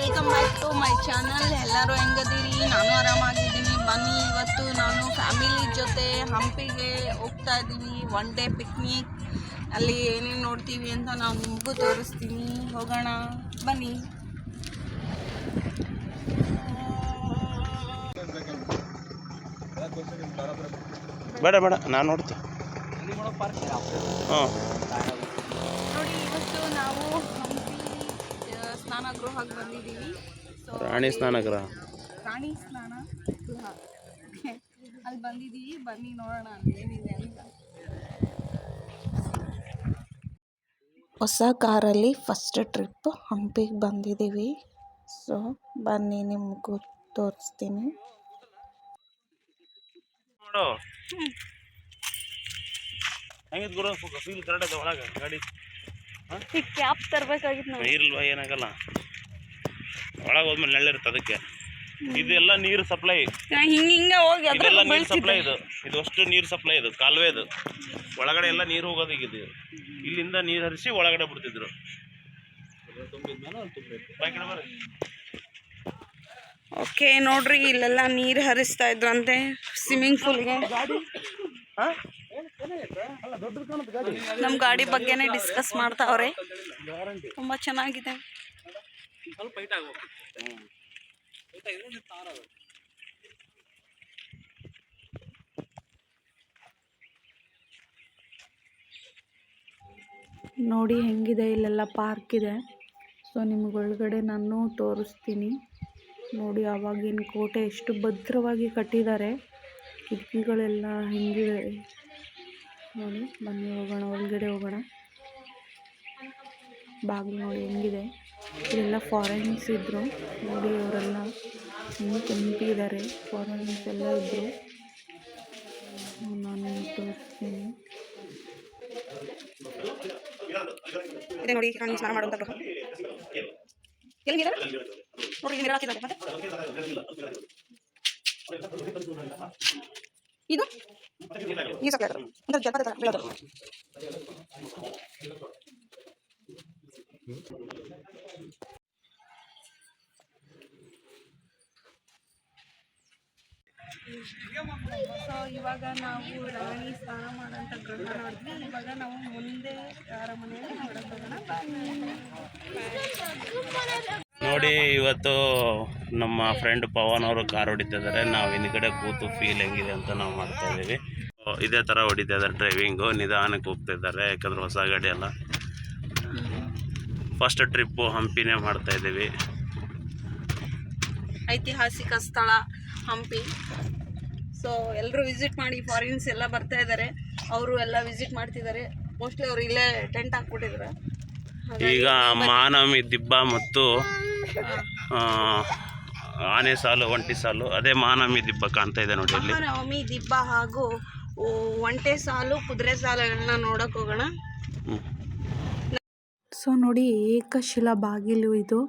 Welcome back to my channel. ಎಲ್ಲರೂ ಹೆಂಗದಿರಿ? ನಾನು ಆರಾಮಾಗಿದ್ದೀನಿ. ಬನ್ನಿ, ಇವತ್ತು ನಾನು ಫ್ಯಾಮಿಲಿ ಜೊತೆ ಹಂಪಿಗೆ ಹೋಗ್ತಾ ಇದ್ದೀನಿ. One day picnic. ಅಲ್ಲಿ ಏನೇನು ನೋಡ್ತೀವಿ ಅಂತ ನಾನು ನಿಮಗೂ ತೋರಿಸ್ತೀನಿ. ಹೋಗೋಣ ಬನ್ನಿ. ಬೇಡ ಬೇಡ ನಾನು ನೋಡ್ತೀನಿ. ಹಾಂ ನೋಡಿ, ಇವತ್ತು ನಾವು ಹಂಪಿ ಸ್ನಾನಗೃಹಕ್ಕೆ ಬಂದಿದ್ದೀವಿ. ರಾಣಿ ಸ್ನಾನಗೃಹ. ರಾಣಿ ಸ್ನಾನ ಗೃಹ ಅಲ್ಲಿ ಬಂದಿದ್ದೀವಿ. ಬನ್ನಿ ನೋಡೋಣ ಅಲ್ಲಿ ಏನಿದೆ ಅಂತ. ಹೊಸ ಕಾರಲ್ಲಿ ಫಸ್ಟ್ ಟ್ರಿಪ್ ಹಂಪಿಗೆ ಬಂದಿದ್ದೀವಿ. ಸೊ ಬನ್ನಿ ನಿಮಗೂ ತೋರಿಸ್ತೀನಿ. ನೋಡು ಹೆಂಗಿದ್ ಗುರು, ಫೀಲ್ ಕರೆಕ್ಟ್ ಇದೆ ಒಳಗೆ ಗಾಡಿ. ಈಗ ಕ್ಯಾಬ್ ತರಬೇಕಾಗಿತ್ತು ನಾವು. ನೀರಿಲ್ವ ಏನಾಗಲ್ಲ, ಒಳಗೆ ಹೋದ್ಮೇಲೆ ನೆಳ್ಳಿರುತ್ತೆ ಅದಕ್ಕೆ. ಇದೆಲ್ಲ ನೀರು ಸಪ್ಲೈ, ಹಿಂಗೆ ಹೋಗಿ ಇದೆಲ್ಲ ನೀರು ಸಪ್ಲೈ. ಇದು ಅಷ್ಟು ನೀರು ಸಪ್ಲೈ, ಇದು ಕಾಲುವೆ. ಇದು ಒಳಗಡೆ ಎಲ್ಲ ನೀರು ಹೋಗೋದು. ಈಗ ಇಲ್ಲಿಂದ ನೀರು ಹರಿಸಿ ಒಳಗಡೆ ಬಿಡ್ತಿದ್ರು. ಓಕೆ ನೋಡ್ರಿ, ಇಲ್ಲೆಲ್ಲ ನೀರು ಹರಿಸ್ತಾ ಇದ್ರಂತೆ ಸ್ವಿಮ್ಮಿಂಗ್ ಪೂಲ್ಗೆ. ನಮ್ಮ ಗಾಡಿ ಬಗ್ಗೆನೇ ಡಿಸ್ಕಸ್ ಮಾಡ್ತಾವ್ರೆ. ತುಂಬ ಚೆನ್ನಾಗಿದೆ. ನೋಡಿ ಹೆಂಗಿದೆ, ಇಲ್ಲೆಲ್ಲ ಪಾರ್ಕ್ ಇದೆ. ಸೊ ನಿಮ್ಗೆ ಒಳಗಡೆ ನಾನು ತೋರಿಸ್ತೀನಿ. ನೋಡಿ, ಆವಾಗಿನ ಕೋಟೆ ಎಷ್ಟು ಭದ್ರವಾಗಿ ಕಟ್ಟಿದ್ದಾರೆ. ಕಿಟಕಿಗಳೆಲ್ಲ ಹೆಂಗಿದೆ ನೋಡಿ. ಬನ್ನಿ ಹೋಗೋಣ, ಒಳಗಡೆ ಹೋಗೋಣ. ಬಾಗಿಲು ನೋಡಿ ಹೆಂಗಿದೆ. ಇಲ್ಲೆಲ್ಲ ಫಾರಿನರ್ಸ್ ಇದ್ದರು ನೋಡಿ. ಅವರೆಲ್ಲ ಹೆಂಗೆ ತುಂಬಿದ್ದಾರೆ. ಫಾರಿನರ್ಸ್ ಎಲ್ಲ ಇದ್ದರು. ನಾನು ತೋರಿಸ್ತೀನಿ. ಇದೆ ನೋಡಿ, ನಾನು ಸ್ನಾನ ಮಾಡುವಂಥ ಗೃಹ. ಎಲ್ಲಿದೆ ನೋಡಿ, ನೀರು ಹಾಕಿದ್ದಾರೆ. ಮತ್ತೆ ಇದು ಈ ಸಪ್ಲೈ ಅಂದ್ರೆ ಜಲಪಾತ ಥರ ಬೀಳೋದು. ಸೊ ಇವಾಗ ನಾವು ರಾಣಿ ಸ್ನಾನ ಮಾಡೋಂಥ ಗೃಹ ನೋಡಿದ್ವಿ. ಇವಾಗ ನಾವು ಮುಂದೆ ಯಾರ ಮನೆಯಲ್ಲಿ ನೋಡೋಕೆ ನೋಡಿ, ಇವತ್ತು ನಮ್ಮ ಫ್ರೆಂಡ್ ಪವನ್ ಅವರು ಕಾರ್ ಹೊಡಿತಿದ್ದಾರೆ. ನಾವು ಹಿಂದ್ಗಡೆ ಕೂತು ಫೀಲ್ ಹೆಂಗಿದೆ ಅಂತ ನಾವು ಮಾಡ್ತಾ ಇದ್ದೀವಿ. ಇದೇ ಥರ ಹೊಡಿತಾ ಇದ್ದಾರೆ ಡ್ರೈವಿಂಗು. ನಿಧಾನಕ್ಕೆ ಹೋಗ್ತಾ ಇದ್ದಾರೆ, ಯಾಕಂದ್ರೆ ಹೊಸ ಗಾಡಿ ಅಲ್ಲ. ಫಸ್ಟ್ ಟ್ರಿಪ್ಪು ಹಂಪಿನೇ ಮಾಡ್ತಾ ಇದ್ದೀವಿ. ಐತಿಹಾಸಿಕ ಸ್ಥಳ ಹಂಪಿ. ಸೊ ಎಲ್ಲರೂ ವಿಸಿಟ್ ಮಾಡಿ. ಫಾರಿನ್ಸ್ ಎಲ್ಲ ಬರ್ತಾ ಇದ್ದಾರೆ, ಅವರು ಎಲ್ಲ ವಿಸಿಟ್ ಮಾಡ್ತಿದ್ದಾರೆ. ಮೋಸ್ಟ್ಲಿ ಅವರು ಇಲ್ಲೇ ಟೆಂಟ್ ಹಾಕ್ಬಿಟ್ಟಿದ್ದಾರೆ. ಈಗ ಮಹಾನವಮಿ ದಿಬ್ಬ ಮತ್ತು ಆನೆ ಸಾಲು, ಒಂಟಿ ಸಾಲು, ಅದೇ ಮಹಾನವಮಿ ದಿಬ್ಬ ಕಾಣ್ತಾ ಇದೆ ನೋಡಿ ಅಲ್ಲಿ. ಮಹಾನವಮಿ ದಿಬ್ಬ ಹಾಗೂ ಒಂಟೆ ಸಾಲು, ಕುದುರೆ ಸಾಲುಗಳನ್ನ ನೋಡಕ್ ಹೋಗೋಣ. ಸೊ ನೋಡಿ, ಏಕಶಿಲಾ ಬಾಗಿಲು ಇದು.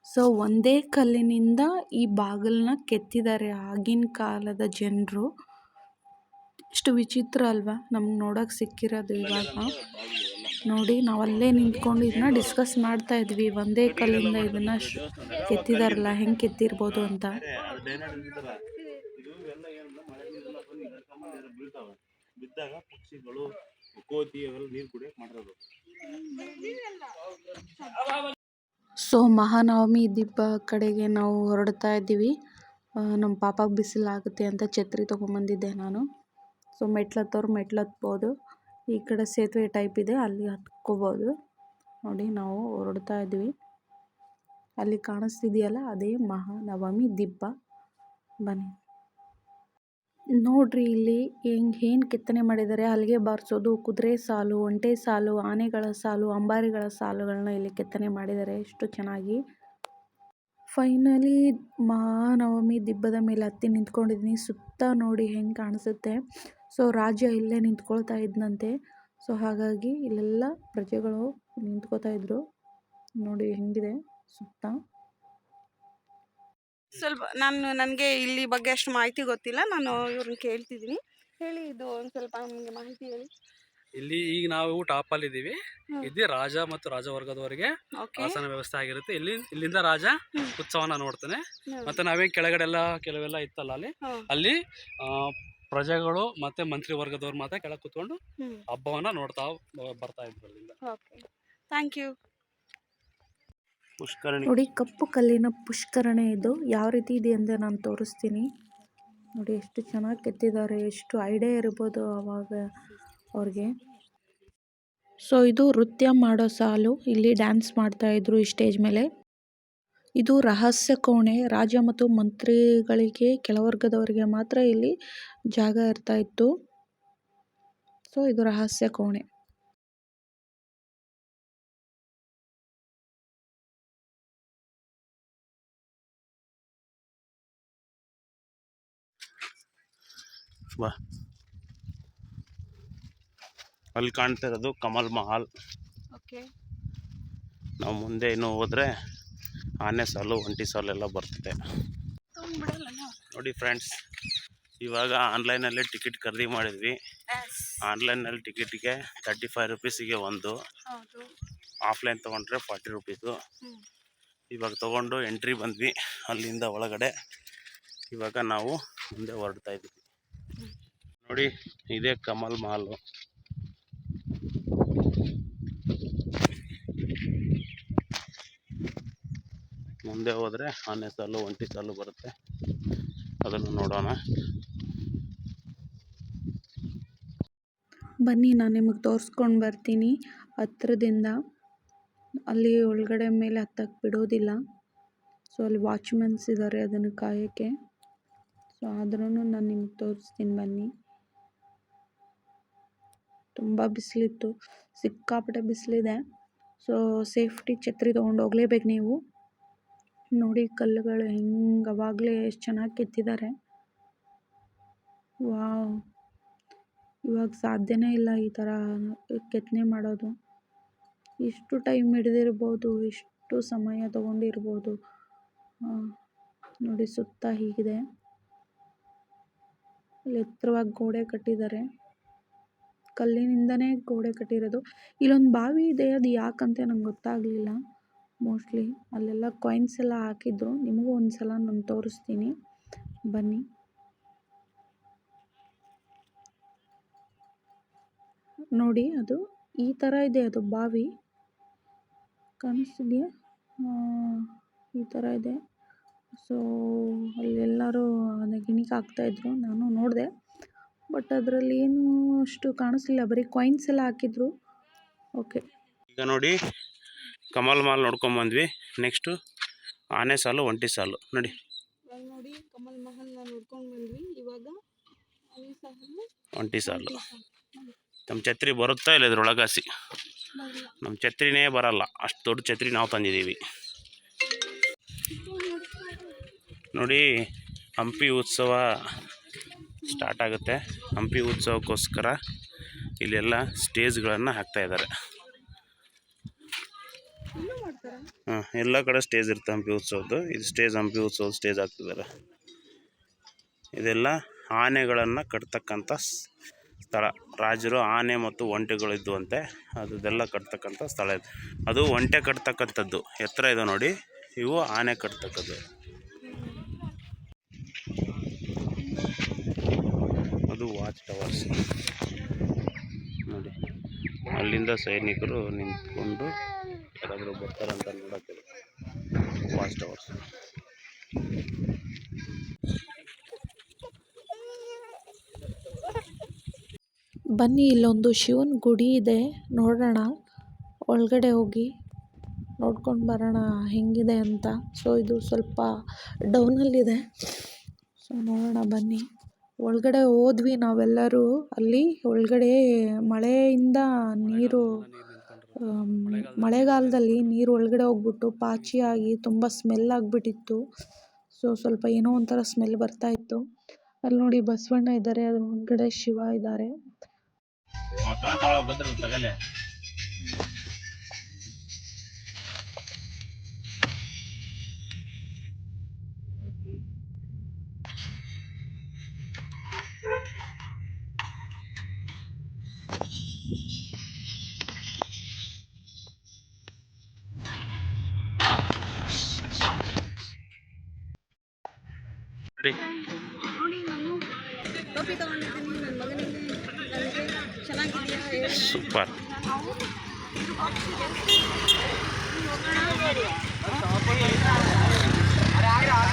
ಸೊ ಒಂದೇ ಕಲ್ಲಿನಿಂದ ಈ ಬಾಗಿಲನ್ನ ಕೆತ್ತಿದ್ದಾರೆ ಆಗಿನ ಕಾಲದ ಜನರು. ಇಷ್ಟು ವಿಚಿತ್ರ ಅಲ್ವಾ ನಮ್ಗೆ ನೋಡೋಕೆ ಸಿಕ್ಕಿರೋದು. ಇವಾಗ ನೋಡಿ, ನಾವಲ್ಲೇ ನಿಂತ್ಕೊಂಡು ಇದನ್ನ ಡಿಸ್ಕಸ್ ಮಾಡ್ತಾ ಇದ್ವಿ. ಒಂದೇ ಕಲ್ಲಿಂದ ಇದನ್ನ ಕೆತ್ತಿದಾರಲ್ಲ, ಹೆಂಗೆ ಕೆತ್ತಿರ್ಬೋದು ಅಂತ. ಸೊ ಮಹಾನವಮಿ ದಿಬ್ಬ ಕಡೆಗೆ ನಾವು ಹೊರಡ್ತಾ ಇದ್ದೀವಿ. ನಮ್ಮ ಪಾಪಗೆ ಬಿಸಿಲಾಗುತ್ತೆ ಅಂತ ಛತ್ರಿ ತೊಗೊಂಬಂದಿದ್ದೆ ನಾನು. ಸೊ ಮೆಟ್ಲತ್ತವ್ರು ಮೆಟ್ಲತ್ಬೋದು. ಈ ಕಡೆ ಸೇತುವೆ ಟೈಪ್ ಇದೆ, ಅಲ್ಲಿ ಹತ್ಕೋಬೋದು. ನೋಡಿ, ನಾವು ಹೊರಡ್ತಾ ಇದ್ವಿ. ಅಲ್ಲಿ ಕಾಣಿಸ್ತಿದೆಯಲ್ಲ, ಅದೇ ಮಹಾನವಮಿ ದಿಬ್ಬ. ಬನ್ನಿ ನೋಡ್ರಿ, ಇಲ್ಲಿ ಏನು ಕೆತ್ತನೆ ಮಾಡಿದ್ದಾರೆ. ಹಲಗೆ ಬಾರಿಸೋದು, ಕುದುರೆ ಸಾಲು, ಒಂಟೆ ಸಾಲು, ಆನೆಗಳ ಸಾಲು, ಅಂಬಾರಿಗಳ ಸಾಲುಗಳನ್ನ ಇಲ್ಲಿ ಕೆತ್ತನೆ ಮಾಡಿದ್ದಾರೆ ಎಷ್ಟು ಚೆನ್ನಾಗಿ. ಫೈನಲಿ ಮಹಾನವಮಿ ದಿಬ್ಬದ ಮೇಲೆ ಹತ್ತಿ ನಿಂತ್ಕೊಂಡಿದ್ದೀನಿ. ಸುತ್ತ ನೋಡಿ ಹೆಂಗೆ ಕಾಣಿಸುತ್ತೆ. ಸೊ ರಾಜ ಇಲ್ಲೇ ನಿಂತ್ಕೊಳ್ತಾ ಇದ್ದಂತೆ. ಸೊ ಹಾಗಾಗಿ ಇಲ್ಲೆಲ್ಲ ಪ್ರಜೆಗಳು ನಿಂತ್ಕೋತಾ ಇದ್ರು. ನೋಡಿ ಹೆಂಗಿದೆ ಸುತ್ತ. ಸ್ವಲ್ಪ ನನಗೆ ಇಲ್ಲಿ ಬಗ್ಗೆ ಅಷ್ಟು ಮಾಹಿತಿ ಗೊತ್ತಿಲ್ಲ. ನಾನು ಇವ್ರನ್ನ ಕೇಳ್ತಿದ್ದೀನಿ. ಹೇಳಿ, ಇದು ಒಂದು ಸ್ವಲ್ಪ ನಮಗೆ ಮಾಹಿತಿ ಹೇಳಿ. ಇಲ್ಲಿ ಈಗ ನಾವು ಟಾಪ್ ಅಲ್ಲಿ ಇದೀವಿ. ಇಲ್ಲಿ ರಾಜ ಮತ್ತು ರಾಜವರ್ಗದವರಿಗೆ ಆಸನ ವ್ಯವಸ್ಥೆ ಆಗಿರುತ್ತೆ. ಇಲ್ಲಿಂದ ರಾಜ ಉತ್ಸವನ ನೋಡ್ತಾನೆ. ಮತ್ತೆ ನಾವೇ ಕೆಳಗಡೆ ಎಲ್ಲ ಕೆಲವೆಲ್ಲ ಇತ್ತಲ್ಲ ಅಲ್ಲಿ ಪ್ರಜೆಗಳು ಮತ್ತೆ ಮಂತ್ರಿ ವರ್ಗದವ್ರು ಮಾತ್ರ ಕೆಳಗೆ ಕುತ್ಕೊಂಡು ಹಬ್ಬವನ್ನ ನೋಡ್ತಾ ಬರ್ತಾ ಇದ್ರು ಅಲ್ಲಿಂದ. Thank you. ಪುಷ್ಕರಣಿ ನೋಡಿ, ಕಪ್ಪು ಕಲ್ಲಿನ ಪುಷ್ಕರಣೆ ಇದು ಯಾವ ರೀತಿ ಇದೆ ಅಂತ ನಾನು ತೋರಿಸ್ತೀನಿ. ನೋಡಿ ಎಷ್ಟು ಚೆನ್ನಾಗಿ ಕೆತ್ತಿದ್ದಾರೆ, ಎಷ್ಟು ಐಡಿಯಾ ಇರ್ಬೋದು ಅವಾಗ ಅವ್ರಿಗೆ. ಸೊ ಇದು ನೃತ್ಯ ಮಾಡೋ ಸಾಲು, ಇಲ್ಲಿ ಡ್ಯಾನ್ಸ್ ಮಾಡ್ತಾ ಇದ್ರು ಈ ಸ್ಟೇಜ್ ಮೇಲೆ. ಇದು ರಹಸ್ಯ ಕೋಣೆ, ರಾಜ ಮತ್ತು ಮಂತ್ರಿಗಳಿಗೆ ಕೆಳವರ್ಗದವರಿಗೆ ಮಾತ್ರ ಇಲ್ಲಿ ಜಾಗ ಇರ್ತಾ ಇತ್ತು. ಸೊ ಇದು ರಹಸ್ಯ ಕೋಣೆ. ಬಾ, ಅಲ್ಲಿ ಕಾಣ್ತಾ ಇರೋದು ಕಮಲ್ ಮಹಲ್. ನಾವು ಮುಂದೆ ಇನ್ನು ಹೋದ್ರೆ ಆನೆ ಸಾಲು, ಒಂಟಿ ಸಾಲು ಎಲ್ಲ ಬರ್ತದೆ. ನೋಡಿ ಫ್ರೆಂಡ್ಸ್, ಇವಾಗ ಆನ್ಲೈನಲ್ಲಿ ಟಿಕೆಟ್ ಖರೀದಿ ಮಾಡಿದ್ವಿ. ಆನ್ಲೈನಲ್ಲಿ ಟಿಕೆಟ್ಗೆ 35 ರುಪೀಸಿಗೆ ಒಂದು, ಆಫ್ಲೈನ್ ತೊಗೊಂಡ್ರೆ 40 ರುಪೀಸು. ಇವಾಗ ತೊಗೊಂಡು ಎಂಟ್ರಿ ಬಂದ್ವಿ ಅಲ್ಲಿಂದ ಒಳಗಡೆ. ಇವಾಗ ನಾವು ಮುಂದೆ ಹೊರಡ್ತಾ ಇದ್ವಿ. ನೋಡಿ, ಇದೇ ಕಮಲ್ ಮಹಲು. ಮುಂದೆ ಹೋದರೆ ಆನೆ ಸಾಲು, ಒಂಟಿ ಸಾಲು ಬರುತ್ತೆ, ಅದನ್ನು ನೋಡೋಣ. ಬನ್ನಿ, ನಾನು ನಿಮಗೆ ತೋರಿಸ್ಕೊಂಡು ಬರ್ತೀನಿ ಹತ್ರದಿಂದ. ಅಲ್ಲಿ ಒಳಗಡೆ ಮೇಲೆ ಹತ್ತಕ್ಕೆ ಬಿಡೋದಿಲ್ಲ. ಸೊ ಅಲ್ಲಿ ವಾಚ್ಮನ್ಸ್ ಇದ್ದಾರೆ ಅದನ್ನು ಕಾಯೋಕ್ಕೆ. ಸೊ ಆದ್ರೂ ನಾನು ನಿಮ್ಗೆ ತೋರಿಸ್ತೀನಿ ಬನ್ನಿ. ತುಂಬ ಬಿಸಿಲಿತ್ತು, ಸಿಕ್ಕಾಪಟ್ಟೆ ಬಿಸಿಲಿದೆ. ಸೊ ಸೇಫ್ಟಿ ಛತ್ರಿ ತೊಗೊಂಡು ಹೋಗಲೇಬೇಕು ನೀವು. ನೋಡಿ ಕಲ್ಲುಗಳು ಹೆಂಗೆ ಅವಾಗಲೇ ಎಷ್ಟು ಚೆನ್ನಾಗಿ ಕೆತ್ತಿದ್ದಾರೆ. ವಾವ್, ಇವಾಗ ಸಾಧ್ಯನೇ ಇಲ್ಲ ಈ ಥರ ಕೆತ್ತನೆ ಮಾಡೋದು. ಎಷ್ಟು ಟೈಮ್ ಹಿಡಿದಿರ್ಬೋದು, ಎಷ್ಟು ಸಮಯ ತೊಗೊಂಡಿರ್ಬೋದು. ನೋಡಿ ಸುತ್ತ ಹೀಗಿದೆ, ಅಲ್ಲಿ ಎತ್ತರವಾಗಿ ಗೋಡೆ ಕಟ್ಟಿದ್ದಾರೆ, ಕಲ್ಲಿನಿಂದನೇ ಗೋಡೆ ಕಟ್ಟಿರೋದು. ಇಲ್ಲೊಂದು ಬಾವಿ ಇದೆ, ಅದು ಯಾಕಂತ ನಂಗೆ ಗೊತ್ತಾಗಲಿಲ್ಲ. ಮೋಸ್ಟ್ಲಿ ಅಲ್ಲೆಲ್ಲ ಕಾಯಿನ್ಸ್ ಎಲ್ಲ ಹಾಕಿದ್ರು. ನಿಮಗೂ ಒಂದು ಸಲ ನಾನು ತೋರಿಸ್ತೀನಿ ಬನ್ನಿ. ನೋಡಿ, ಅದು ಈ ಥರ ಇದೆ, ಅದು ಬಾವಿ ಕಾಣಿಸ್ತಿದೆಯಾ? ಈ ಥರ ಇದೆ. ಸೊ ಅಲ್ಲೆಲ್ಲರೂ ಗಿಣಿಕ್ ಹಾಕ್ತಾಯಿದ್ರು, ನಾನು ನೋಡಿದೆ. ಬಟ್ ಅದರಲ್ಲಿ ಏನು ಅಷ್ಟು ಕಾಣಿಸ್ಲಿಲ್ಲ, ಬರೀ ಕಾಯಿನ್ಸ್ ಎಲ್ಲ ಹಾಕಿದ್ರು. ಓಕೆ, ಈಗ ನೋಡಿ ಕಮಲ್ ಮಹಲ್ ನೋಡ್ಕೊಂಬಂದ್ವಿ. ನೆಕ್ಸ್ಟು ಆನೆ ಸಾಲು, ಒಂಟಿ ಸಾಲು. ನೋಡಿ ಕಮಲ್ ಮಹಲ್ ನೋಡ್ಕೊಂಡು ಬಂದ್ವಿ. ಇವಾಗ ಒಂಟಿ ಸಾಲು. ನಮ್ಮ ಛತ್ರಿ ಬರುತ್ತಾ ಇಲ್ಲ ಇದ್ರೊಳಗಾಸಿ? ನಮ್ಮ ಛತ್ರಿನೇ ಬರಲ್ಲ, ಅಷ್ಟು ದೊಡ್ಡ ಛತ್ರಿ ನಾವು ತಂದಿದ್ದೀವಿ. ನೋಡಿ, ಹಂಪಿ ಉತ್ಸವ ಸ್ಟಾರ್ಟ್ ಆಗುತ್ತೆ. ಹಂಪಿ ಉತ್ಸವಕ್ಕೋಸ್ಕರ ಇಲ್ಲೆಲ್ಲ ಸ್ಟೇಜ್ಗಳನ್ನು ಹಾಕ್ತಾಯಿದ್ದಾರೆ. ಎಲ್ಲ ಕಡೆ ಸ್ಟೇಜ್ ಇರುತ್ತೆ ಹಂಪಿ ಉತ್ಸವದ್ದು. ಇದು ಸ್ಟೇಜ್, ಹಂಪಿ ಉತ್ಸವದ ಸ್ಟೇಜ್ ಹಾಕ್ತಿದ್ದಾರೆ. ಇದೆಲ್ಲ ಆನೆಗಳನ್ನು ಕಟ್ತಕ್ಕಂಥ ಸ್ಥಳ. ರಾಜರು ಆನೆ ಮತ್ತು ಒಂಟೆಗಳಿದ್ದುವಂತೆ, ಅದೆಲ್ಲ ಕಟ್ತಕ್ಕಂಥ ಸ್ಥಳ ಇದು. ಅದು ಒಂಟೆ ಕಟ್ತಕ್ಕಂಥದ್ದು, ಎತ್ತರ ಇದೆ ನೋಡಿ. ಇವು ಆನೆ ಕಟ್ತಕ್ಕದ್ದು. ಅದು ವಾಚ್ ಟವರ್ಸ್ ನೋಡಿ. ಅಲ್ಲಿಂದ ಸೈನಿಕರು ನಿಂತ್ಕೊಂಡು ಯಾರಾದರೂ ಬರ್ತಾರಂತ ನೋಡೋಕ್ಕೆ ವಾಚ್ ಟವರ್ಸ್. ಬನ್ನಿ, ಇಲ್ಲೊಂದು ಶಿವನ ಗುಡಿ ಇದೆ, ನೋಡೋಣ. ಒಳಗಡೆ ಹೋಗಿ ನೋಡ್ಕೊಂಡು ಬರೋಣ ಹೆಂಗಿದೆ ಅಂತ. ಸೊ ಇದು ಸ್ವಲ್ಪ ಡೌನಲ್ಲಿದೆ. ಸೊ ನೋಡೋಣ ಬನ್ನಿ. ಒಳಗಡೆ ಹೋದ್ವಿ ನಾವೆಲ್ಲರೂ. ಅಲ್ಲಿ ಒಳಗಡೆ ಮಳೆಯಿಂದ ನೀರು, ಮಳೆಗಾಲದಲ್ಲಿ ನೀರು ಒಳಗಡೆ ಹೋಗ್ಬಿಟ್ಟು ಪಾಚಿಯಾಗಿ ತುಂಬ ಸ್ಮೆಲ್ ಆಗಿಬಿಟ್ಟಿತ್ತು. ಸೊ ಸ್ವಲ್ಪ ಏನೋ ಒಂಥರ ಸ್ಮೆಲ್ ಬರ್ತಾ ಇತ್ತು. ಅಲ್ಲಿ ನೋಡಿ ಬಸವಣ್ಣ ಇದ್ದಾರೆ, ಅದ್ರ ಒಳಗಡೆ ಶಿವ ಇದ್ದಾರೆ. ನೋಡಿ ನಾನು ಟೋಪಿ ತಗೊಂಡಿದ್ದೀನಿ ನನ್ನ ಮಗನಿಗೆ. ನನಗೆ ಚೆನ್ನಾಗಿದೆಯಾ ಹೇಳಿ. ಸೂಪರ್. ನಾವು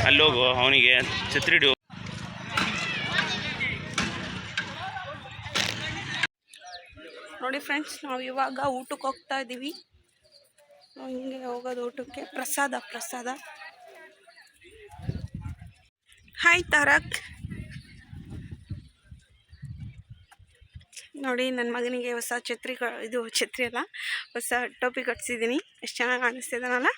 ಅಲ್ಲಿ ಹೋಗು, ಅವನಿಗೆ ಛತ್ರಿ ಹಿಡಿ. ನೋಡಿ ಫ್ರೆಂಡ್ಸ್, ನಾವು ಇವಾಗ ಊಟಕ್ಕೆ ಹೋಗ್ತಾ ಇದ್ದೀವಿ. ನಾವು ಹಿಂಗೆ ಹೋಗೋದು ಊಟಕ್ಕೆ. ಪ್ರಸಾದ. ಹಾಯ್ ತಾರಕ್. ನೋಡಿ ನನ್ನ ಮಗನಿಗೆ ಹೊಸ ಛತ್ರಿ ಅಲ್ಲ, ಹೊಸ ಟೋಪಿ ಕಟ್ಸಿದ್ದೀನಿ. ಎಷ್ಟು ಚೆನ್ನಾಗಿ ಕಾಣಿಸ್ತಿದ್ದಾನಲ್ಲ.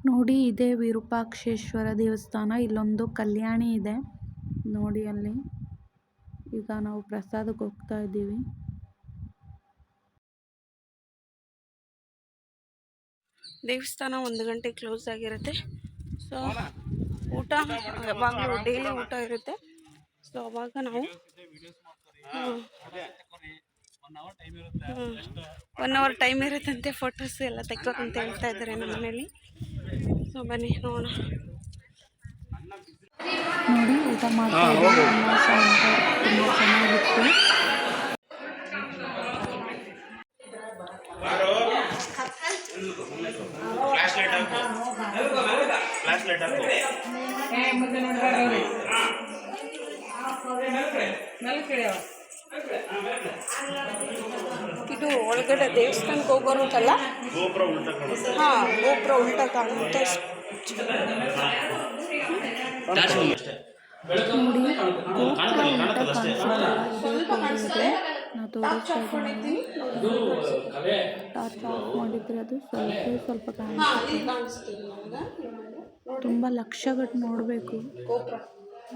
ನೋಡಿ, ಇದೇ ವಿರೂಪಾಕ್ಷೇಶ್ವರ ದೇವಸ್ಥಾನ. ಇಲ್ಲೊಂದು ಕಲ್ಯಾಣಿ ಇದೆ ನೋಡಿ ಅಲ್ಲಿ. ಈಗ ನಾವು ಪ್ರಸಾದಕ್ಕೆ ಹೋಗ್ತಾ ಇದ್ದೀವಿ. ದೇವಸ್ಥಾನ 1 ಗಂಟೆಗೆ ಕ್ಲೋಸ್ ಆಗಿರುತ್ತೆ. ಸೊ ಊಟ ಯಾವಾಗಲೂ ಡೈಲಿ ಊಟ ಇರುತ್ತೆ. ಸೊ ಅವಾಗ ನಾವು 1 ಅವರ್ ಟೈಮ್ ಇರುತ್ತಂತೆ. ಫೋಟೋಸ್ ಎಲ್ಲ ತೆಕ್ಕೋಕ್ಕಂತ ಹೇಳ್ತಾ ಇದ್ದಾರೆ ನಮ್ಮ ಮನೇಲಿ. ಸೊ ಬನ್ನಿ ನೋಡೋಣ. ನೋಡಿ, ಊಟ ಮಾಡ್ತಾ ಇದ್ದೀವಿ. ಅನ್ನ ಸಾಂಬಾರು ತುಂಬ ಚೆನ್ನಾಗಿತ್ತು. ಇದು ಒಳಗಡೆ ದೇವಸ್ಥಾನಕ್ಕೆ ಹೋಗೋ ರೂಟಲ್ಲ. ಹಾಂ, ಗೋಪುರ ಉಲ್ಟಾ ಕಾಣುತ್ತೆ. ನೋಡಿ, ಗೋಪುರ ಉಲ್ಟಾ ಕಾಣಿಸುತ್ತೆ. ನಾವು ತೋರಿಸ್ತಾ ಇದ್ದೀನಿ. ಟಾರ್ಚ್ ಆಫ್ ಮಾಡಿದರೆ ಅದು ಸ್ವಲ್ಪ ಕಾಣಿಸುತ್ತೆ. ತುಂಬ ಲಕ್ಷಗಟ್ಟು ನೋಡಬೇಕು.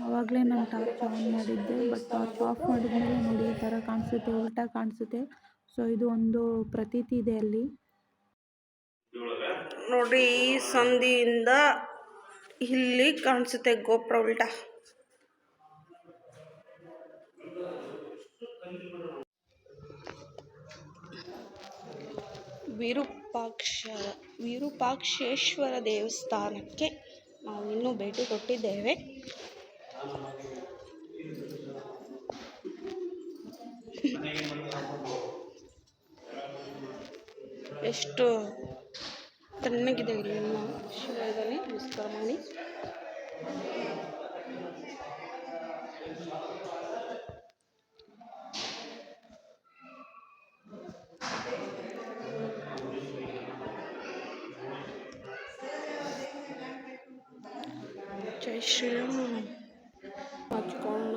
ಆವಾಗಲೇ ನಾನು ಟಾರ್ಚ್ ಆನ್ ಮಾಡಿದ್ದೆ. ಬಟ್ ಟಾರ್ಚ್ ಆಫ್ ಮಾಡಿದ್ಮೇಲೆ ನೋಡಿ ಈ ಥರ ಕಾಣಿಸುತ್ತೆ, ಉಲ್ಟಾ ಕಾಣಿಸುತ್ತೆ. ಸೊ ಇದು ಒಂದು ಪ್ರತೀತಿ ಇದೆ ಅಲ್ಲಿ. ನೋಡಿ, ಈ ಸಂಧಿಯಿಂದ ಇಲ್ಲಿ ಕಾಣಿಸುತ್ತೆ ಗೋಪುರ ಉಲ್ಟಾ. ವಿರೂಪಾಕ್ಷೇಶ್ವರ ದೇವಸ್ಥಾನಕ್ಕೆ ನಾವು ಇನ್ನೂ ಭೇಟಿ ಕೊಟ್ಟಿದ್ದೇವೆ. ಎಷ್ಟು ತಣ್ಣಗಿದೆ ಇಲ್ಲಿ. ಶಿವದಲ್ಲಿ ನಮಸ್ಕಾರ ಮಾಡಿ. ಜೈ ಶ್ರೀರಾಮ್. ಹಚ್ಕೊಳ್ಳೋಣ.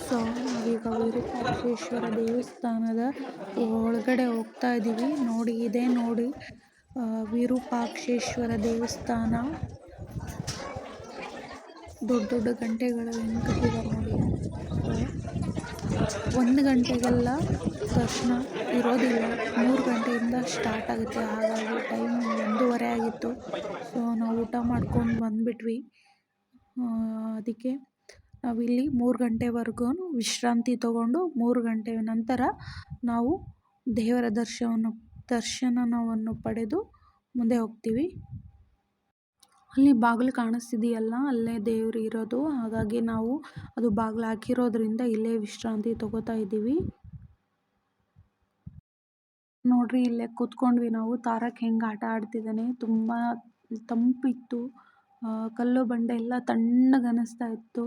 ಸೊ ನಾವೀಗ ವಿರೂಪಾಕ್ಷೇಶ್ವರ ದೇವಸ್ಥಾನದ ಒಳಗಡೆ ಹೋಗ್ತಾ ಇದ್ದೀವಿ. ನೋಡಿ, ಇದೆ ನೋಡಿ ವಿರೂಪಾಕ್ಷೇಶ್ವರ ದೇವಸ್ಥಾನ. ದೊಡ್ಡ ದೊಡ್ಡ ಗಂಟೆಗಳು ಹೆಂಗೆ ಕಟ್ಟಿದ್ದಾರೆ ನೋಡಿ. 1 ಗಂಟೆಗೆಲ್ಲ ದರ್ಶನ ಇರೋದಿಲ್ಲ, 3 ಗಂಟೆಯಿಂದ ಸ್ಟಾರ್ಟ್ ಆಗುತ್ತೆ. ಹಾಗಾಗಿ ಟೈಮ್ 1:30 ಆಗಿತ್ತು. ಸೊ ನಾವು ಊಟ ಮಾಡ್ಕೊಂಡು ಬಂದುಬಿಟ್ವಿ. ಅದಕ್ಕೆ ನಾವಿಲ್ಲಿ 3 ಗಂಟೆವರೆಗೂ ವಿಶ್ರಾಂತಿ ತಗೊಂಡು 3 ಗಂಟೆ ನಂತರ ನಾವು ದೇವರ ದರ್ಶನವನ್ನು ಪಡೆದು ಮುಂದೆ ಹೋಗ್ತೀವಿ. ಅಲ್ಲಿ ಬಾಗಿಲು ಕಾಣಿಸ್ತಿದೆಯಲ್ಲ, ಅಲ್ಲೇ ದೇವರು ಇರೋದು. ಹಾಗಾಗಿ ನಾವು ಅದು ಬಾಗಿಲು ಹಾಕಿರೋದ್ರಿಂದ ಇಲ್ಲೇ ವಿಶ್ರಾಂತಿ ತಗೋತಾ ಇದ್ದೀವಿ. ನೋಡ್ರಿ, ಇಲ್ಲೇ ಕೂತ್ಕೊಂಡ್ವಿ ನಾವು. ತಾರಕ್ ಹೆಂಗೆ ಆಟ ಆಡ್ತಿದ್ದಾನೆ. ತುಂಬ ತಂಪಿತ್ತು. ಕಲ್ಲು ಬಂಡೆ ಎಲ್ಲ ತಣ್ಣಗೆ ಅನ್ನಿಸ್ತಾ ಇತ್ತು.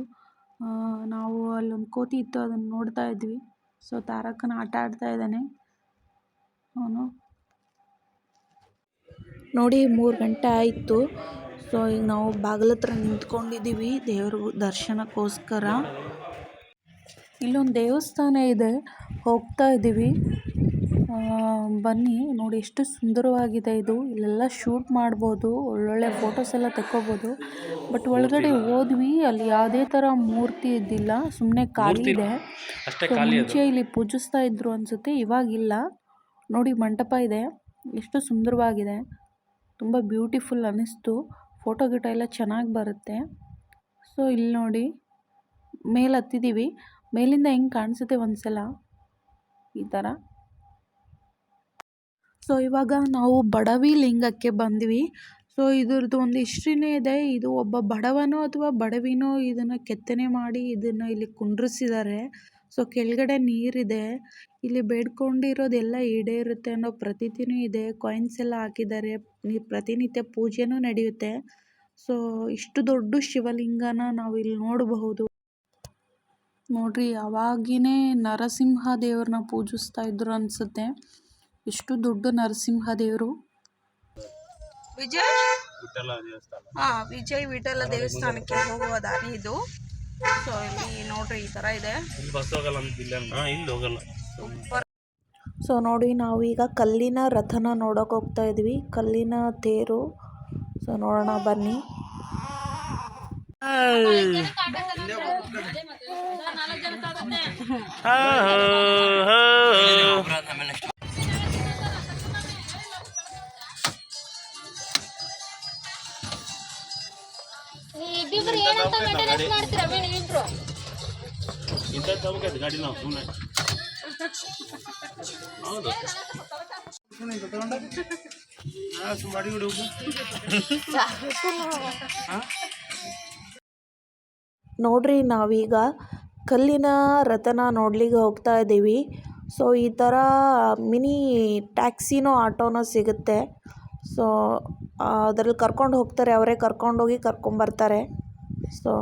ನಾವು ಅಲ್ಲೊಂದು ಕೋತಿ ಇತ್ತು, ಅದನ್ನು ನೋಡ್ತಾ ಇದ್ವಿ. ಸೊ ತಾರಕನ ಆಟ ಆಡ್ತಾ ಇದ್ದಾನೆ ಅವನು. ನೋಡಿ, 3 ಗಂಟೆ ಆಯಿತು. ಸೊ ಈಗ ನಾವು ಬಾಗಿಲ ಹತ್ರ ನಿಂತ್ಕೊಂಡಿದ್ದೀವಿ ದೇವ್ರ ದರ್ಶನಕ್ಕೋಸ್ಕರ. ಇಲ್ಲೊಂದು ದೇವಸ್ಥಾನ ಇದೆ, ಹೋಗ್ತಾ ಇದ್ದೀವಿ. ಬನ್ನಿ ನೋಡಿ, ಎಷ್ಟು ಸುಂದರವಾಗಿದೆ ಇದು. ಇಲ್ಲೆಲ್ಲ ಶೂಟ್ ಮಾಡ್ಬೋದು, ಒಳ್ಳೊಳ್ಳೆ ಫೋಟೋಸ್ ಎಲ್ಲ ತೆಕ್ಕೋಬೋದು. ಬಟ್ ಒಳಗಡೆ ಹೋದ್ವಿ, ಅಲ್ಲಿ ಯಾವುದೇ ಥರ ಮೂರ್ತಿ ಇದ್ದಿಲ್ಲ, ಸುಮ್ಮನೆ ಖಾಲಿ ಇದೆ. ಮುಂಚೆ ಇಲ್ಲಿ ಪೂಜಿಸ್ತಾ ಇದ್ರು ಅನಿಸುತ್ತೆ, ಇವಾಗಿಲ್ಲ. ನೋಡಿ, ಮಂಟಪ ಇದೆ, ಎಷ್ಟು ಸುಂದರವಾಗಿದೆ. ತುಂಬ ಬ್ಯೂಟಿಫುಲ್ ಅನ್ನಿಸ್ತು. ಫೋಟೋ ಗಿಟ ಎಲ್ಲ ಚೆನ್ನಾಗಿ ಬರುತ್ತೆ. ಸೊ ಇಲ್ಲಿ ನೋಡಿ, ಮೇಲೆ ಹತ್ತಿದ್ದೀವಿ. ಮೇಲಿಂದ ಹೆಂಗೆ ಕಾಣಿಸುತ್ತೆ ಒಂದ್ಸಲ ಈ ಥರ. ಸೊ ಇವಾಗ ನಾವು ಬಡವಿ ಲಿಂಗಕ್ಕೆ ಬಂದ್ವಿ. ಸೊ ಇದ್ರದ್ದು ಒಂದು ಹಿಸ್ಟ್ರಿನೇ ಇದೆ. ಇದು ಒಬ್ಬ ಬಡವನೋ ಅಥವಾ ಬಡವಿನೋ ಇದನ್ನು ಕೆತ್ತನೆ ಮಾಡಿ ಇದನ್ನು ಇಲ್ಲಿ ಕುಂಡ್ರಿಸಿದ್ದಾರೆ. ಸೊ ಕೆಳಗಡೆ ನೀರಿದೆ. ಇಲ್ಲಿ ಬೇಡ್ಕೊಂಡಿರೋದೆಲ್ಲ ಈಡೇರುತ್ತೆ ಅನ್ನೋ ಪ್ರತೀತಿನೂ ಇದೆ. ಕಾಯಿನ್ಸ್ ಎಲ್ಲ ಹಾಕಿದ್ದಾರೆ. ಪ್ರತಿನಿತ್ಯ ಪೂಜೆನೂ ನಡೆಯುತ್ತೆ. ಸೊ ಇಷ್ಟು ದೊಡ್ಡ ಶಿವಲಿಂಗನ ನಾವು ಇಲ್ಲಿ ನೋಡಬಹುದು. ನೋಡ್ರಿ, ಅವಾಗಿನೇ ನರಸಿಂಹ ದೇವ್ರನ್ನ ಪೂಜಿಸ್ತಾ ಇದ್ರು ಅನ್ಸುತ್ತೆ. ಎಷ್ಟು ದೊಡ್ಡ ನರಸಿಂಹ ದೇವರು. ವಿಜಯ್ ವಿಠಲ ದೇವಸ್ಥಾನ. ವಿಜಯ್ ವಿಠಲ ದೇವಸ್ಥಾನಕ್ಕೆ ಹೋಗುವ ದಾರಿ ಇದು. ಸೊ ಇಲ್ಲಿ ನೋಡ್ರಿ ಈ ತರ ಇದೆ. ಇಲ್ಲಿ ಬಸ್ ಹೋಗಲ್ಲ ಇಲ್ಲಿ ಹೋಗಲ್ಲ. ಸೂಪರ್. ಸೊ ನೋಡಿ, ನಾವೀಗ ಕಲ್ಲಿನ ರಥನ ನೋಡೋಕೆ ಹೋಗ್ತಾ ಇದ್ವಿ. ಕಲ್ಲಿನ ತೇರು. ಸೊ ನೋಡೋಣ ಬನ್ನಿ. ಗಾಡಿ ನಾವು ಸುಮ್ಮನೆ ಹೌದು ನೋಡ್ರಿ, ನಾವೀಗ ಕಲ್ಲಿನ ರಥನ ನೋಡ್ಲಿಕ್ಕೆ ಹೋಗ್ತಾ ಇದ್ದೀವಿ. ಸೊ ಈ ಥರ ಮಿನಿ ಟ್ಯಾಕ್ಸಿನೋ ಆಟೋನೋ ಸಿಗುತ್ತೆ. ಸೊ ಅದ್ರಲ್ಲಿ ಕರ್ಕೊಂಡು ಹೋಗ್ತಾರೆ. ಅವರೇ ಕರ್ಕೊಂಡೋಗಿ ಕರ್ಕೊಂಬರ್ತಾರೆ. ಸೊ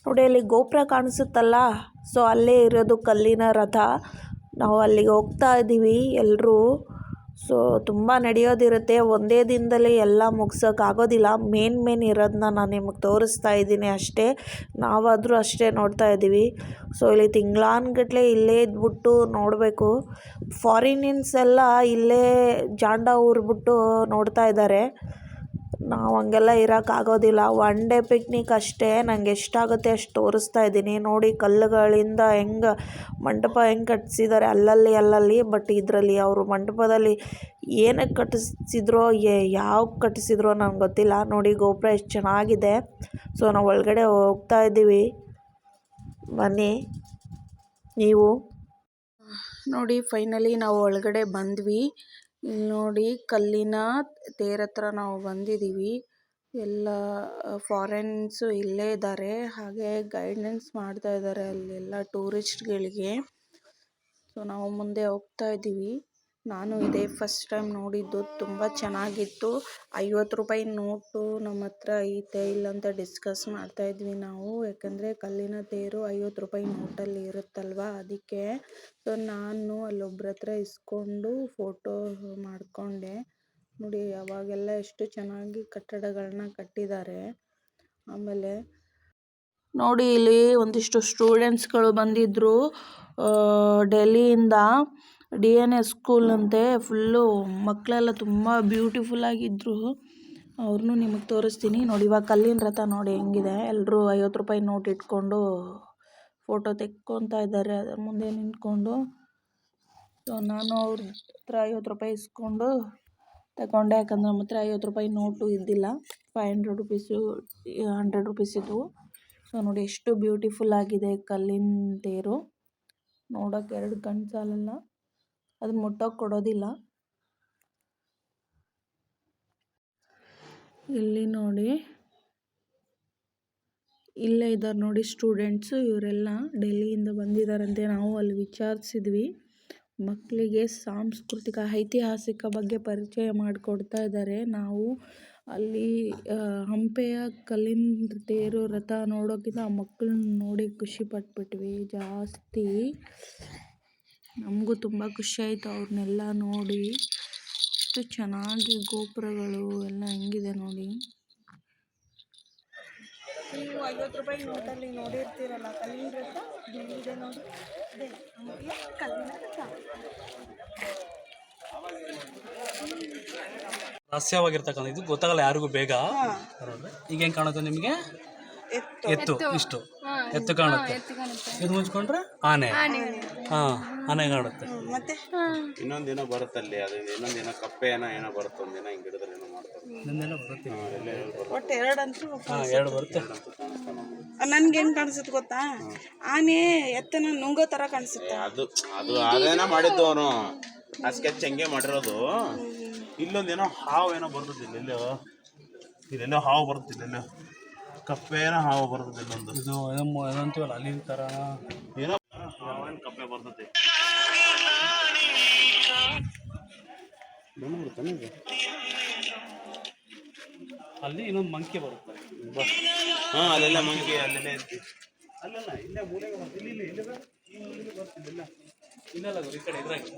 ನೋಡಿ, ಅಲ್ಲಿ ಗೋಪುರ ಕಾಣಿಸುತ್ತಲ್ಲ, ಸೊ ಅಲ್ಲೇ ಇರೋದು ಕಲ್ಲಿನ ರಥ. ನಾವು ಅಲ್ಲಿಗೆ ಹೋಗ್ತಾ ಇದ್ದೀವಿ ಎಲ್ಲರೂ. ಸೊ ತುಂಬ ನಡೆಯೋದಿರುತ್ತೆ. ಒಂದೇ ದಿನದಲ್ಲಿ ಎಲ್ಲ ಮುಗ್ಸೋಕ್ಕಾಗೋದಿಲ್ಲ. ಮೇನ್ ಇರೋದನ್ನ ನಾನು ನಿಮಗೆ ತೋರಿಸ್ತಾ ಇದ್ದೀನಿ ಅಷ್ಟೇ. ನಾವಾದರೂ ಅಷ್ಟೇ ನೋಡ್ತಾ ಇದ್ದೀವಿ. ಸೊ ಇಲ್ಲಿ ತಿಂಗಳಾನ್ಗಟ್ಲೆ ಇಲ್ಲೇ ಇದ್ಬಿಟ್ಟು ನೋಡಬೇಕು. ಫಾರಿನಿಯನ್ಸ್ ಎಲ್ಲ ಇಲ್ಲೇ ಜಾಂಡ ಊರ್ಬಿಟ್ಟು ನೋಡ್ತಾ ಇದ್ದಾರೆ. ನಾವು ಹಂಗೆಲ್ಲ ಇರೋಕ್ಕಾಗೋದಿಲ್ಲ. ಒನ್ ಡೇ ಪಿಕ್ನಿಕ್ ಅಷ್ಟೇ. ನನಗೆ ಎಷ್ಟಾಗುತ್ತೆ ಅಷ್ಟು ತೋರಿಸ್ತಾ ಇದ್ದೀನಿ. ನೋಡಿ, ಕಲ್ಲುಗಳಿಂದ ಮಂಟಪ ಹೆಂಗೆ ಕಟ್ಟಿಸಿದ್ದಾರೆ ಅಲ್ಲಲ್ಲಿ. ಬಟ್ ಇದರಲ್ಲಿ ಅವರು ಮಂಟಪದಲ್ಲಿ ಏನಕ್ಕೆ ಕಟ್ಟಿಸಿದ್ರೋ ಯಾವ ಕಟ್ಟಿಸಿದ್ರೋ ನನಗೆ ಗೊತ್ತಿಲ್ಲ. ನೋಡಿ, ಗೋಪುರ ಎಷ್ಟು ಚೆನ್ನಾಗಿದೆ. ಸೊ ನಾವು ಒಳಗಡೆ ಹೋಗ್ತಾ ಇದ್ದೀವಿ. ಬನ್ನಿ ನೀವು ನೋಡಿ. ಫೈನಲಿ ನಾವು ಒಳಗಡೆ ಬಂದ್ವಿ. ಇಲ್ಲಿ ನೋಡಿ, ಕಲ್ಲಿನ ತೇರ ಹತ್ರ ನಾವು ಬಂದಿದ್ದೀವಿ. ಎಲ್ಲ ಫಾರಿನ್ಸು ಇಲ್ಲೇ ಇದ್ದಾರೆ. ಹಾಗೆ ಗೈಡೆನ್ಸ್ ಮಾಡ್ತಾ ಇದ್ದಾರೆ ಅಲ್ಲೆಲ್ಲ ಟೂರಿಸ್ಟ್ಗಳಿಗೆ. ಸೊ ನಾವು ಮುಂದೆ ಹೋಗ್ತಾ ಇದ್ದೀವಿ. ನಾನು ಇದೇ ಫಸ್ಟ್ ಟೈಮ್ ನೋಡಿದ್ದು. ತುಂಬ ಚೆನ್ನಾಗಿತ್ತು. 50 ರೂಪಾಯಿ ನೋಟು ನಮ್ಮ ಹತ್ರ ಐತೆ ಇಲ್ಲ ಅಂತ ಡಿಸ್ಕಸ್ ಮಾಡ್ತಾ ಇದ್ವಿ ನಾವು. ಯಾಕಂದರೆ ಕಲ್ಲಿನ ತೇರು 50 ರೂಪಾಯಿ ನೋಟಲ್ಲಿ ಇರುತ್ತಲ್ವ, ಅದಕ್ಕೆ. ಸೊ ನಾನು ಅಲ್ಲೊಬ್ರ ಹತ್ರ ಇಸ್ಕೊಂಡು ಫೋಟೋ ಮಾಡಿಕೊಂಡೆ. ನೋಡಿ, ಅವಾಗೆಲ್ಲ ಎಷ್ಟು ಚೆನ್ನಾಗಿ ಕಟ್ಟಡಗಳನ್ನ ಕಟ್ಟಿದ್ದಾರೆ. ಆಮೇಲೆ ನೋಡಿ, ಇಲ್ಲಿ ಒಂದಿಷ್ಟು ಸ್ಟೂಡೆಂಟ್ಸ್ಗಳು ಬಂದಿದ್ದರು ಡೆಲ್ಲಿಯಿಂದ. DNS ಸ್ಕೂಲ್ ಅಂತೆ. ಫುಲ್ಲು ಮಕ್ಕಳೆಲ್ಲ ತುಂಬ ಬ್ಯೂಟಿಫುಲ್ ಆಗಿದ್ದರು. ಅವ್ರನ್ನೂ ನಿಮಗೆ ತೋರಿಸ್ತೀನಿ. ನೋಡಿ, ಇವಾಗ ಕಲ್ಲಿನ ರಥ ನೋಡಿ ಹೆಂಗಿದೆ. ಎಲ್ಲರೂ 50 ರೂಪಾಯಿ ನೋಟ್ ಇಟ್ಕೊಂಡು ಫೋಟೋ ತೆಕ್ಕೊತಾ ಇದ್ದಾರೆ ಅದರ ಮುಂದೆ ನಿಂತ್ಕೊಂಡು. ಸೊ ನಾನು ಅವ್ರ ಹತ್ರ 50 ರೂಪಾಯಿ ಇಸ್ಕೊಂಡು ತಗೊಂಡೆ. ಯಾಕಂದ್ರೆ ನಮ್ಮ ಹತ್ರ 50 ರೂಪಾಯಿ ನೋಟು ಇದ್ದಿಲ್ಲ. 500 ರುಪೀಸು 100 ರುಪೀಸ್ ಇದ್ದವು. ಸೊ ನೋಡಿ, ಎಷ್ಟು ಬ್ಯೂಟಿಫುಲ್ ಆಗಿದೆ ಕಲ್ಲಿನ ತೇರು. ನೋಡೋಕೆ 2 ಕಣ್ಣು ಸಾಲಲ್ಲ. ಅದನ್ನ ಮುಟ್ಟೋಕೆ ಕೊಡೋದಿಲ್ಲ. ಇಲ್ಲಿ ನೋಡಿ, ಇಲ್ಲೇ ಇದ್ದಾರೆ ನೋಡಿ ಸ್ಟೂಡೆಂಟ್ಸು. ಇವರೆಲ್ಲ ಡೆಲ್ಲಿಯಿಂದ ಬಂದಿದ್ದಾರಂತೆ. ನಾವು ಅಲ್ಲಿ ವಿಚಾರಿಸಿದ್ವಿ. ಮಕ್ಕಳಿಗೆ ಸಾಂಸ್ಕೃತಿಕ ಐತಿಹಾಸಿಕ ಬಗ್ಗೆ ಪರಿಚಯ ಮಾಡಿಕೊಡ್ತಾ ಇದ್ದಾರೆ. ನಾವು ಅಲ್ಲಿ ಹಂಪೆಯ ಕಲ್ಲಿನ ತೇರು ರಥ ನೋಡೋಕ್ಕಿಂತ ಆ ಮಕ್ಕಳನ್ನ ನೋಡಿ ಖುಷಿ ಪಟ್ಬಿಟ್ವಿ ಜಾಸ್ತಿ. ನಮಗೂ ತುಂಬ ಖುಷಿ ಆಯಿತು ಅವ್ರನ್ನೆಲ್ಲ ನೋಡಿ. ಎಷ್ಟು ಚೆನ್ನಾಗಿ ಗೋಪುರಗಳು ಎಲ್ಲ ಹೆಂಗಿದೆ ನೋಡಿ. ನೀವು 50 ರೂಪಾಯಿ ನೋಟಲ್ಲಿ ನೋಡಿರ್ತೀರಲ್ಲ ಕಲ್ಲಿನ ರಥ ಇಲ್ಲಿದೆ ನೋಡಿ, ಇದೆ ನಮಗೆ ಕಲ್ಲಿನ ರಥ. ರಹಸ್ಯವಾಗಿರ್ತಕ್ಕಂಥ ಇದು ಗೊತ್ತಾಗಲ್ಲ ಯಾರಿಗೂ ಬೇಗ. ಈಗ ಹೆಂಗೆ ಕಾಣುತ್ತೆ ನಿಮಗೆ? ಎತ್ತು ಇಷ್ಟು ಎತ್ತು ಕಾಣುತ್ತೆ. ಇದು ಮುಚ್ಕೊಂಡ್ರೆ ಆನೆ. ಆನೆ ಕಾಣುತ್ತೆ. ಮತ್ತೆ ಇನ್ನೊಂದಿನ ಬರುತ್ತಲ್ಲಿ, ಅದು ಇನ್ನೊಂದಿನ ಕಪ್ಪೆ ಏನೋ ಬರುತ್ತೆ, ಒಂದಿನ ಹಿಂಗೆ ಹಿಡಿದ್ರೆ ಏನೋ ಮಾಡ್ತಾರೆ. ಇನ್ನೊಂದೇನೋ ಬರುತ್ತೆ. ಒಟ್ಟು ಎರಡಂತೂ ಎರಡು ಬರುತ್ತೆ. ನನ್ಗೆ ಹೆಂಗ್ ಕಾಣಿಸುತ್ತೆ ಗೊತ್ತಾ, ಆನೆ ಎತ್ತನ ನುಂಗೋ ತರ ಕಾಣಿಸುತ್ತೆ. ಅದು ಅದೇನೋ ಮಾಡಿದ್ದು ಅವನು ಆ ಸ್ಕೆಚ್ ಹಂಗೆ ಮಾಡಿರೋದು. ಇಲ್ಲೊಂದೇನೋ ಹಾವು ಏನೋ ಬರ್ತದೆ, ಇಲ್ಲೆಲ್ಲೋ ಹಾವು ಬರುತ್ತೆ, ಇಲ್ಲೆಲ್ಲೋ ಕಪ್ಪೆನ ಹಾವು ಬರ್ತದೆ. ಇಲ್ಲೊಂದು ಇದು ಏನಂತೀವಲ್ಲ ಅಲ್ಲಿ ಥರ ಏನೋ ಹಾವೇನು ಕಪ್ಪೆ ಬರ್ತದೆ. ಅಲ್ಲಿ ಇನ್ನೊಂದು ಮಂಕಿ ಬರುತ್ತೆ. ಹಾಂ, ಅಲ್ಲೆಲ್ಲ ಮಂಕಿ ಅಲ್ಲೆಲ್ಲ ಐತಿ. ಅಲ್ಲಲ್ಲ, ಇಲ್ಲೇ ಮೂಲೆಗೆ ಬರ್ತದೆ. ಇಲ್ಲಿ ಬರ್ತಿಲ್ಲ. ಇನ್ನೆಲ್ಲ ಈ ಕಡೆ ಇದ್ರಾಗಿ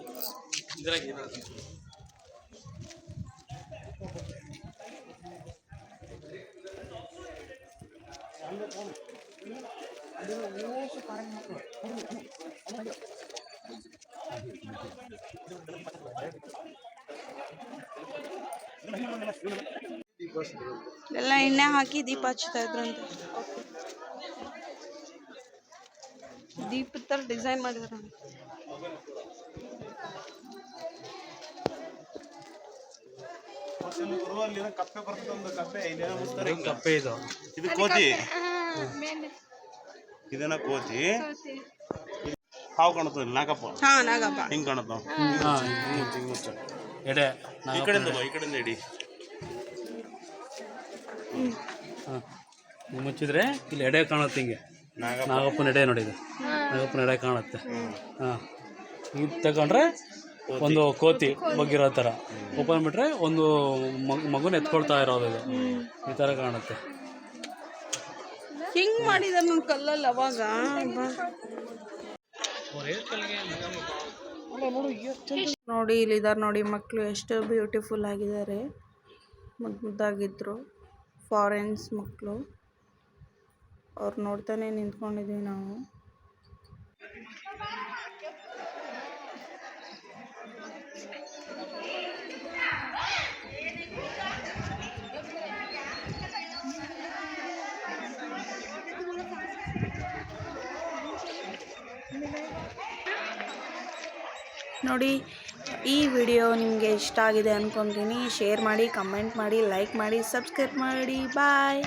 ಎಲ್ಲ ಎಣ್ಣೆ ಹಾಕಿ ದೀಪ ಹಚ್ತಾ ಇದ್ರಂತೆ. ದೀಪದ ಥರ ಡಿಸೈನ್ ಮಾಡಿದ್ರು. ಕಪ್ಪೆ ಬರ್ತದೆ, ಒಂದು ಕಪ್ಪೆ ಕಪ್ಪೆ ಇದು ಕೋತಿ. ಇದನ್ನ ಕೋತಿ. ಹಾವು ಕಾಣುತ್ತೆ, ನಾಗಪ್ಪ. ನಾಗಪ್ಪ ಹಿಂಗೆ ಕಾಣುತ್ತ. ಎಡೆ ಈ ಕಡೆಯಿಂದ ಇಡಿ. ಮುಚ್ಚಿದ್ರೆ ಇಲ್ಲಿ ಎಡೆ ಕಾಣುತ್ತೆ. ಹಿಂಗೆ ನಾಗಪ್ಪನ ಎಡೆ ನೋಡಿ, ಇದು ನಾಗಪ್ಪನ ಎಡೆ ಕಾಣುತ್ತೆ. ಇದು ತಗೊಂಡ್ರೆ ಒಂದು ಕೋತಿ ಬಗ್ಗಿರೋ ಥರ, ಓಪನ್ ಬಿಟ್ರೆ ಒಂದು ಮಗುನ ಎತ್ಕೊಳ್ತಾ ಇರೋದು. ಇದು ಈ ಥರ ಕಾಣುತ್ತೆ. ಹಿಂಗ್ ಮಾಡಿದಾರೆ ನನ್ನ ಕಲ್ಲಲ್ಲಿ ಅವಾಗ. ನೋಡಿ ಇಲ್ಲಿದ್ದಾರೆ ನೋಡಿ ಮಕ್ಕಳು, ಎಷ್ಟು ಬ್ಯೂಟಿಫುಲ್ ಆಗಿದ್ದಾರೆ, ಮುದ್ದಾಗಿದ್ರು. ಫಾರೆನ್ಸ್ ಮಕ್ಕಳು, ಅವ್ರು ನೋಡ್ತಾನೆ ನಿಂತ್ಕೊಂಡಿದ್ವಿ ನಾವು. ನೋಡಿ, ಈ ವಿಡಿಯೋ ನಿಮಗೆ ಇಷ್ಟ ಆಗಿದೆ ಅಂದ್ಕೊತೀನಿ. ಶೇರ್ ಮಾಡಿ, ಕಮೆಂಟ್ ಮಾಡಿ, ಲೈಕ್ ಮಾಡಿ, ಸಬ್ಸ್ಕ್ರೈಬ್ ಮಾಡಿ. ಬಾಯ್.